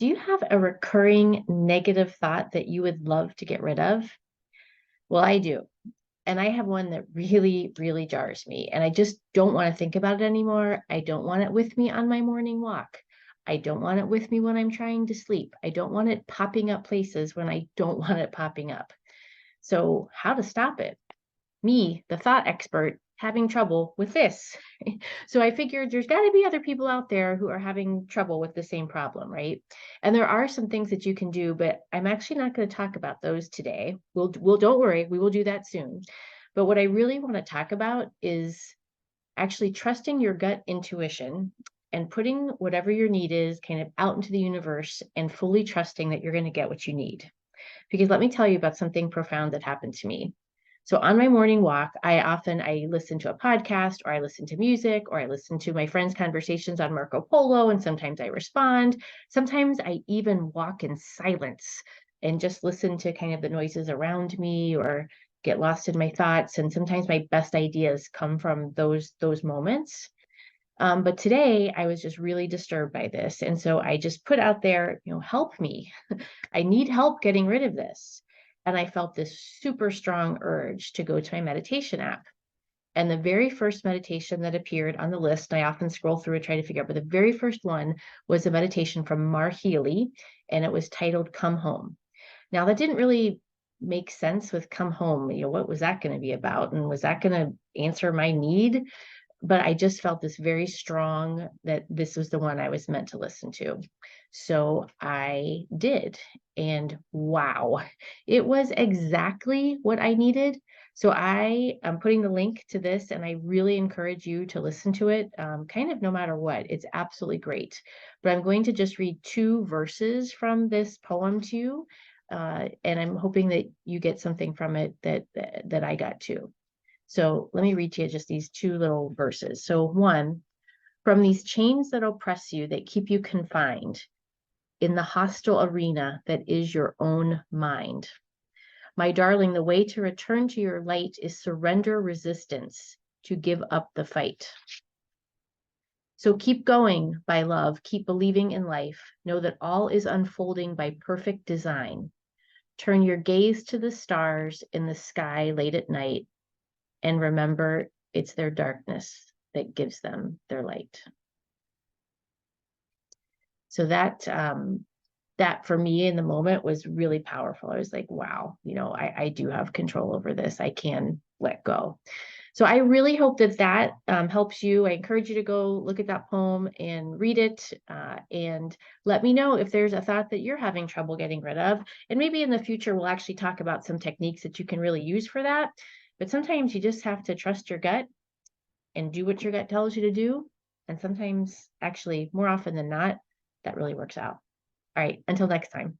Do you have a recurring negative thought that you would love to get rid of? Well, I do. And I have one that really, really jars me. And I just don't want to think about it anymore. I don't want it with me on my morning walk. I don't want it with me when I'm trying to sleep. I don't want it popping up places when I don't want it popping up. So, how to stop it? Me, the thought expert, having trouble with this. So I figured there's got to be other people out there who are having trouble with the same problem, right? And there are some things that you can do, but I'm actually not going to talk about those today. We'll don't worry, we will do that soon. But what I really want to talk about is actually trusting your gut intuition and putting whatever your need is kind of out into the universe and fully trusting that you're going to get what you need. Because let me tell you about something profound that happened to me. So on my morning walk, I listen to a podcast, or I listen to music, or I listen to my friends' conversations on Marco Polo, and sometimes I respond. Sometimes I even walk in silence and just listen to kind of the noises around me or get lost in my thoughts. And sometimes my best ideas come from those moments. But today I was just really disturbed by this. And so I just put out there, help me. I need help getting rid of this. And I felt this super strong urge to go to my meditation app. And the very first meditation that appeared on the list, I often scroll through and try to figure out, but the very first one was a meditation from Mar Healy, and it was titled Come Home. Now, that didn't really make sense with Come Home. What was that going to be about? And was that going to answer my need? But I just felt this very strong that this was the one I was meant to listen to. So I did. And wow, it was exactly what I needed. So I am putting the link to this, and I really encourage you to listen to it, kind of no matter what. It's absolutely great. But I'm going to just read 2 verses from this poem to you. And I'm hoping that you get something from it that I got too. So let me read to you just these 2 little verses. So 1, from these chains that oppress you, that keep you confined in the hostile arena that is your own mind. My darling, the way to return to your light is surrender resistance, to give up the fight. So keep going, by love, keep believing in life. Know that all is unfolding by perfect design. Turn your gaze to the stars in the sky late at night. And remember, it's their darkness that gives them their light. So that for me in the moment was really powerful. I was like, wow, I do have control over this. I can let go. So I really hope that helps you. I encourage you to go look at that poem and read it, and let me know if there's a thought that you're having trouble getting rid of. And maybe in the future, we'll actually talk about some techniques that you can really use for that. But sometimes you just have to trust your gut and do what your gut tells you to do. And sometimes, actually, more often than not, that really works out. All right, until next time.